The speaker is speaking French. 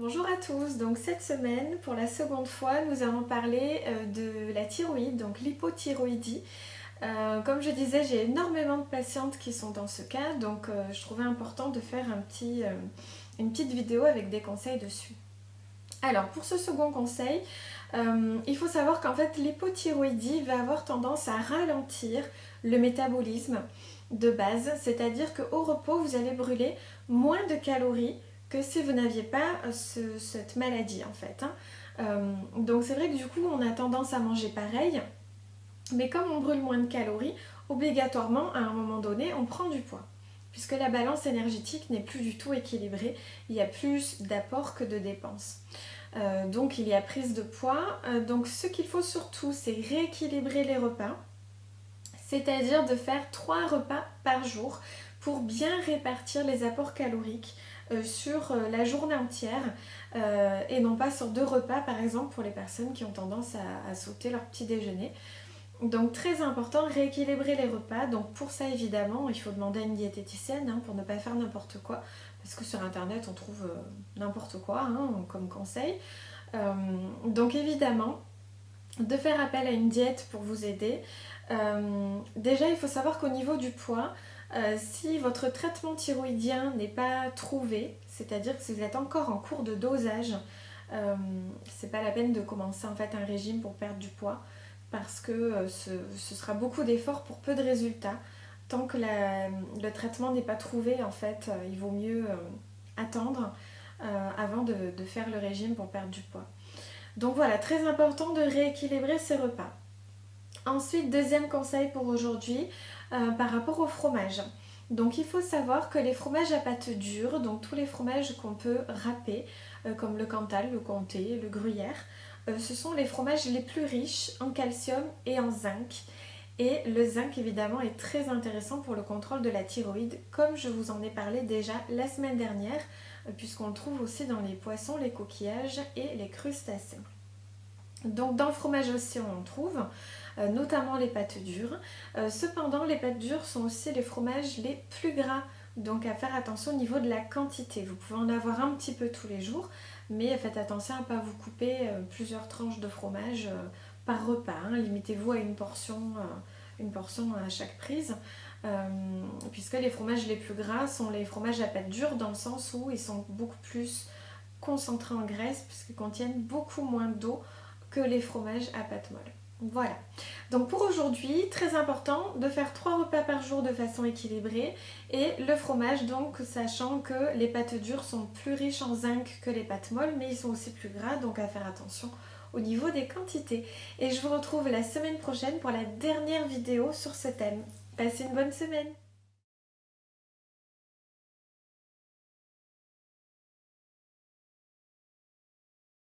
Bonjour à tous, donc cette semaine, pour la seconde fois, nous allons parler de la thyroïde, donc l'hypothyroïdie. Comme je disais, j'ai énormément de patientes qui sont dans ce cas, donc je trouvais important de faire une petite vidéo avec des conseils dessus. Alors, pour ce second conseil, il faut savoir qu'en fait, l'hypothyroïdie va avoir tendance à ralentir le métabolisme de base, c'est-à-dire qu'au repos, vous allez brûler moins de calories que si vous n'aviez pas cette maladie en fait. Donc c'est vrai que du coup, on a tendance à manger pareil, mais comme on brûle moins de calories, obligatoirement, à un moment donné, on prend du poids. Puisque la balance énergétique n'est plus du tout équilibrée, il y a plus d'apports que de dépenses. Donc il y a prise de poids. Donc ce qu'il faut surtout, c'est rééquilibrer les repas, c'est-à-dire de faire 3 repas par jour pour bien répartir les apports caloriques sur la journée entière et non pas sur 2 repas par exemple pour les personnes qui ont tendance à sauter leur petit déjeuner. Donc très important, rééquilibrer les repas. Donc pour ça évidemment, il faut demander à une diététicienne pour ne pas faire n'importe quoi. Parce que sur internet on trouve n'importe quoi comme conseil. Donc évidemment, de faire appel à une diète pour vous aider. Déjà il faut savoir qu'au niveau du poids, si votre traitement thyroïdien n'est pas trouvé, c'est-à-dire que si vous êtes encore en cours de dosage, c'est pas la peine de commencer en fait un régime pour perdre du poids parce que ce sera beaucoup d'efforts pour peu de résultats. Tant que le traitement n'est pas trouvé, en fait, il vaut mieux attendre avant de faire le régime pour perdre du poids. Donc voilà, très important de rééquilibrer ses repas. Ensuite, deuxième conseil pour aujourd'hui, par rapport au fromage. Donc il faut savoir que les fromages à pâte dure, donc tous les fromages qu'on peut râper, comme le Cantal, le Comté, le Gruyère, ce sont les fromages les plus riches en calcium et en zinc. Et le zinc évidemment est très intéressant pour le contrôle de la thyroïde, comme je vous en ai parlé déjà la semaine dernière, puisqu'on le trouve aussi dans les poissons, les coquillages et les crustacés. Donc dans le fromage aussi on en trouve, notamment les pâtes dures. Cependant les pâtes dures sont aussi les fromages les plus gras, donc à faire attention au niveau de la quantité. Vous pouvez en avoir un petit peu tous les jours, mais faites attention à ne pas vous couper plusieurs tranches de fromage par repas. Limitez-vous à une portion à chaque prise, puisque les fromages les plus gras sont les fromages à pâte dure dans le sens où ils sont beaucoup plus concentrés en graisse puisqu'ils contiennent beaucoup moins d'eau que les fromages à pâte molle. Voilà. Donc pour aujourd'hui, très important de faire 3 repas par jour de façon équilibrée et le fromage, donc sachant que les pâtes dures sont plus riches en zinc que les pâtes molles, mais ils sont aussi plus gras, donc à faire attention au niveau des quantités. Et je vous retrouve la semaine prochaine pour la dernière vidéo sur ce thème. Passez une bonne semaine!